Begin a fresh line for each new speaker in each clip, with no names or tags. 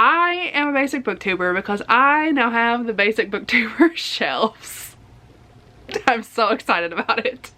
I am a basic booktuber because I now have the basic booktuber shelves. I'm so excited about it.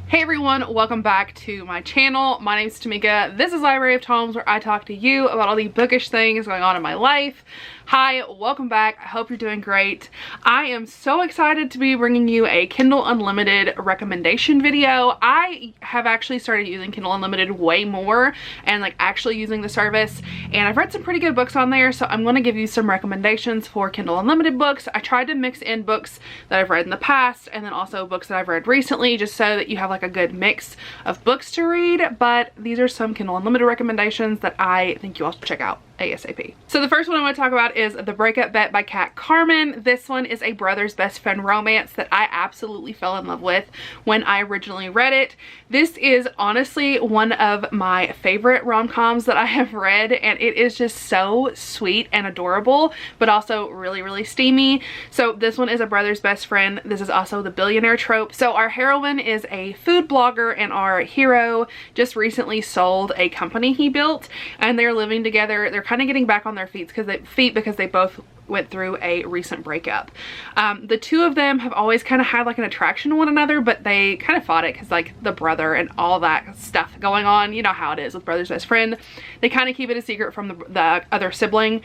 Hey everyone, welcome back to my channel. My name is Tamika. This is Library of Tomes, where I talk to you about all the bookish things going on in my life. Hi, welcome back. I hope you're doing great. I am so excited to be bringing you a Kindle Unlimited recommendation video. I have actually started using Kindle Unlimited way more and like actually using the service, and I've read some pretty good books on there, so I'm going to give you some recommendations for Kindle Unlimited books. I tried to mix in books that I've read in the past and then also books that I've read recently, just so that you have like a good mix of books to read, but these are some Kindle Unlimited recommendations that I think you all should check out ASAP. So the first one I want to talk about is The Breakup Bet by Kat Carman. This one is a brother's best friend romance that I absolutely fell in love with when I originally read it. This is honestly one of my favorite rom-coms that I have read, and it is just so sweet and adorable, but also really, really steamy. So this one is a brother's best friend. This is also the billionaire trope. So our heroine is a food blogger, and our hero just recently sold a company he built, and they're living together. They're kind of getting back on their feet because they both went through a recent breakup. The two of them have always kind of had like an attraction to one another, but they kind of fought it because like the brother and all that stuff going on, you know how it is with brother's best friend. They kind of keep it a secret from the other sibling,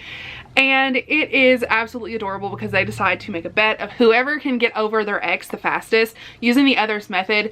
and it is absolutely adorable because they decide to make a bet of whoever can get over their ex the fastest using the other's method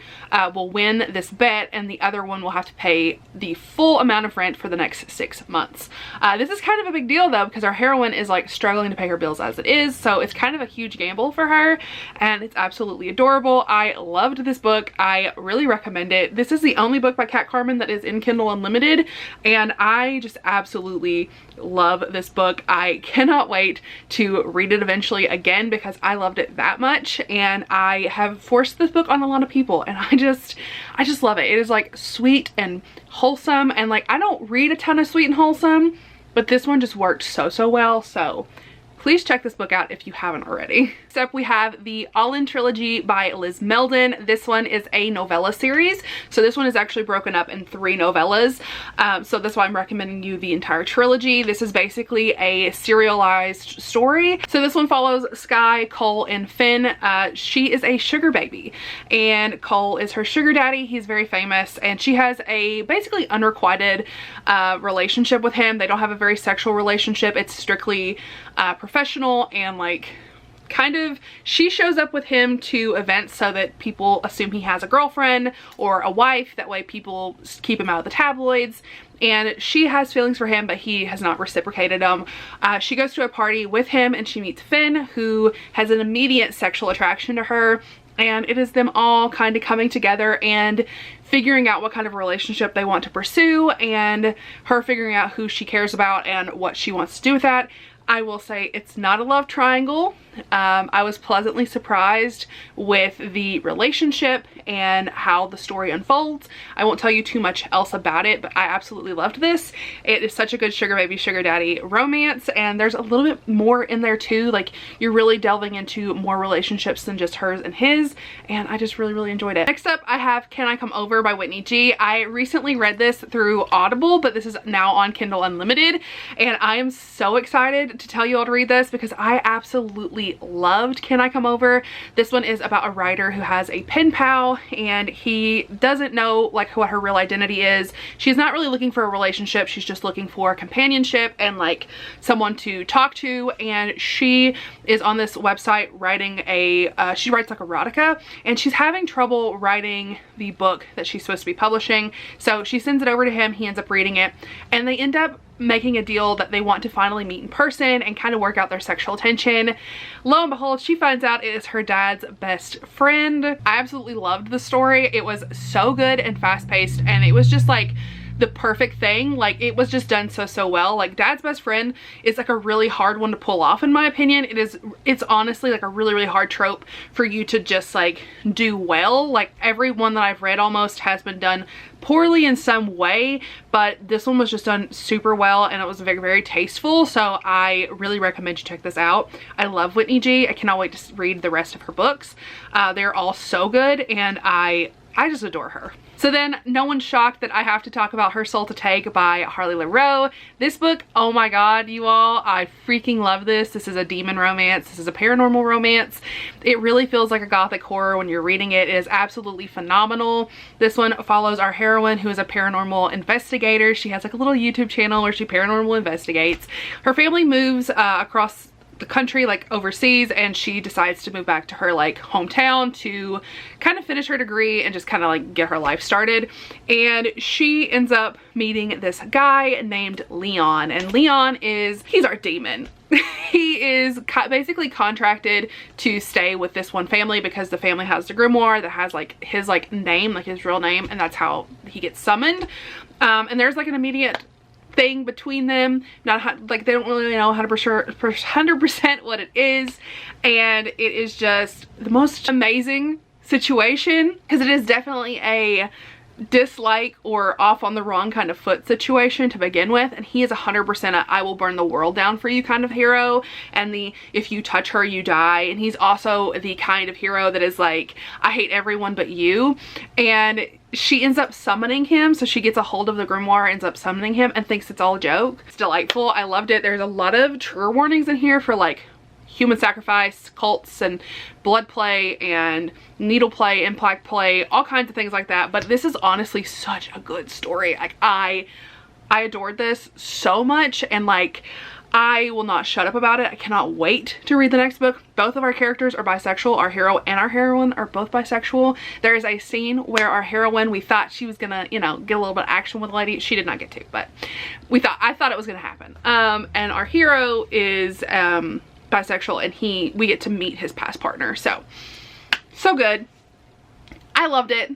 will win this bet, and the other one will have to pay the full amount of rent for the next 6 months. This is kind of a big deal though, because our heroine is like struggling to pay her bills as it is, so it's kind of a huge gamble for her, and it's absolutely adorable. I loved this book. I really recommend it. This is the only book by Kat Carman that is in Kindle Unlimited, and I just absolutely love this book. I cannot wait to read it eventually again because I loved it that much, and I have forced this book on a lot of people, and I just love it. It is like sweet and wholesome, and like I don't read a ton of sweet and wholesome, but this one just worked so well. So please check this book out if you haven't already. Next up, we have the Allen Trilogy by Liz Meldon. This one is a novella series. So this one is actually broken up in 3 novellas. So that's why I'm recommending you the entire trilogy. This is basically a serialized story. So this one follows Sky, Cole, and Finn. She is a sugar baby, and Cole is her sugar daddy. He's very famous, and she has a basically unrequited relationship with him. They don't have a very sexual relationship. It's strictly professional, and like kind of she shows up with him to events so that people assume he has a girlfriend or a wife. That way people keep him out of the tabloids, and she has feelings for him, but he has not reciprocated them. She goes to a party with him and she meets Finn, who has an immediate sexual attraction to her, and it is them all kind of coming together and figuring out what kind of relationship they want to pursue, and her figuring out who she cares about and what she wants to do with that. I will say it's not a love triangle. I was pleasantly surprised with the relationship and how the story unfolds. I won't tell you too much else about it, but I absolutely loved this. It is such a good sugar baby, sugar daddy romance, and there's a little bit more in there too. Like you're really delving into more relationships than just hers and his, and I just really enjoyed it. Next up, I have Can I Come Over by Whitney G. I recently read this through Audible, but this is now on Kindle Unlimited, and I am so excited to tell you all to read this because I absolutely loved Can I Come Over. This one is about a writer who has a pen pal, and he doesn't know like what her real identity is. She's not really looking for a relationship. She's just looking for companionship and like someone to talk to, and she is on this website writing she writes like erotica, and she's having trouble writing the book that she's supposed to be publishing. So she sends it over to him. He ends up reading it, and they end up making a deal that they want to finally meet in person and kind of work out their sexual tension. Lo and behold, she finds out it is her dad's best friend. I absolutely loved the story. It was so good and fast-paced, and it was just like the perfect thing. Like it was just done so well. Like dad's best friend is like a really hard one to pull off in my opinion. It's honestly like a really hard trope for you to just like do well. Like every one that I've read almost has been done poorly in some way, but this one was just done super well, and it was very tasteful. So I really recommend you check this out. I love Whitney G. I cannot wait to read the rest of her books. They're all so good, and I just adore her. So then no one's shocked that I have to talk about Her Soul to Take by Harley LaRoe. This book, oh my god, you all, I freaking love this. This is a demon romance. This is a paranormal romance. It really feels like a gothic horror when you're reading it. It is absolutely phenomenal. This one follows our heroine, who is a paranormal investigator. She has like a little YouTube channel where she paranormal investigates. Her family moves across the country, like overseas, and she decides to move back to her like hometown to kind of finish her degree and just kind of like get her life started. And she ends up meeting this guy named Leon, and Leon he's our demon. He is basically contracted to stay with this one family because the family has the grimoire that has like his like name, like his real name, and that's how he gets summoned. And there's like an immediate thing between them, not like they don't really know 100% what it is, and it is just the most amazing situation because it is definitely a dislike or off on the wrong kind of foot situation to begin with, and he is 100% a I will burn the world down for you kind of hero, and the if you touch her you die. And he's also the kind of hero that is like, I hate everyone but you. And she ends up summoning him, so she gets a hold of the grimoire, ends up summoning him, and thinks it's all a joke. It's delightful. I loved it. There's a lot of trigger warnings in here for like human sacrifice, cults, and blood play, and needle play, impact play, all kinds of things like that. But this is honestly such a good story. Like I adored this so much, and like I will not shut up about it. I cannot wait to read the next book. Both of our characters are bisexual. Our hero and our heroine are both bisexual. There is a scene where our heroine, we thought she was gonna, you know, get a little bit of action with a lady. She did not get to, but I thought it was gonna happen. And our hero is bisexual, and we get to meet his past partner. So good. I loved it.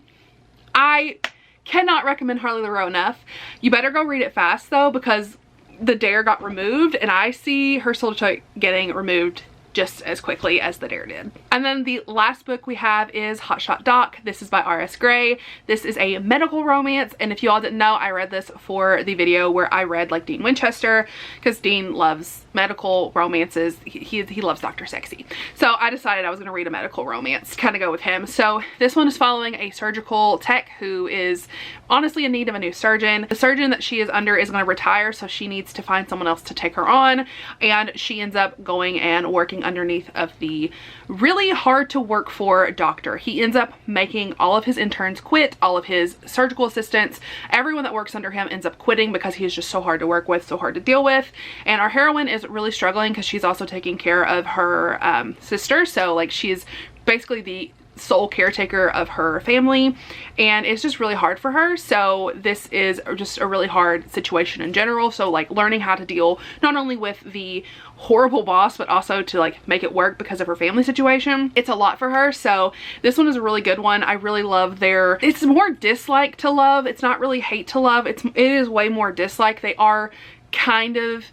I cannot recommend Harley LaRoe enough. You better go read it fast though, because the dare got removed, and I see Her Soul to Take getting removed just as quickly as the dare did. And then the last book we have is Hotshot Doc. This is by R.S. Gray. This is a medical romance, and if you all didn't know, I read this for the video where I read like Dean Winchester, because Dean loves medical romances. He loves Dr. Sexy. So I decided I was going to read a medical romance, kind of go with him. So this one is following a surgical tech who is honestly in need of a new surgeon. The surgeon that she is under is going to retire, so she needs to find someone else to take her on, and she ends up going and working underneath of the really hard to work for doctor. He ends up making all of his interns quit, all of his surgical assistants, everyone that works under him ends up quitting because he is just so hard to work with, so hard to deal with. And our heroine is really struggling because she's also taking care of her sister, so like she's basically the sole caretaker of her family, and it's just really hard for her. So this is just a really hard situation in general. So like learning how to deal not only with the horrible boss, but also to like make it work because of her family situation. It's a lot for her. So this one is a really good one. I really love it's more dislike to love. It's not really hate to love. It is way more dislike. They are kind of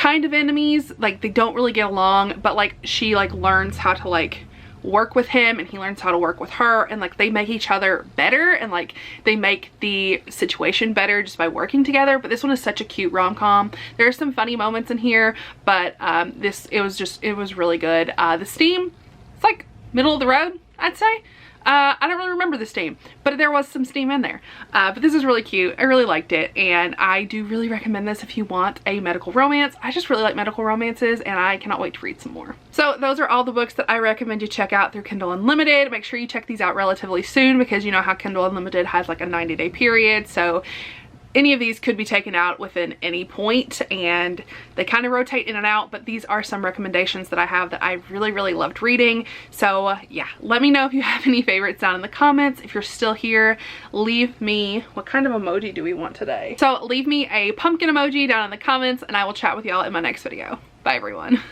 enemies. Like they don't really get along, but like she like learns how to like work with him, and he learns how to work with her, and like they make each other better, and like they make the situation better just by working together. But this one is such a cute rom-com. There are some funny moments in here, but it was really good. The steam, it's like middle of the road, I'd say. I don't really remember the steam, but there was some steam in there. But this is really cute. I really liked it, and I do really recommend this if you want a medical romance. I just really like medical romances, and I cannot wait to read some more. So those are all the books that I recommend you check out through Kindle Unlimited. Make sure you check these out relatively soon, because you know how Kindle Unlimited has like a 90-day period. So any of these could be taken out within any point, and they kind of rotate in and out, but these are some recommendations that I have that I really loved reading. So yeah, let me know if you have any favorites down in the comments. If you're still here, leave me, what kind of emoji do we want today? So leave me a pumpkin emoji down in the comments, and I will chat with y'all in my next video. Bye everyone.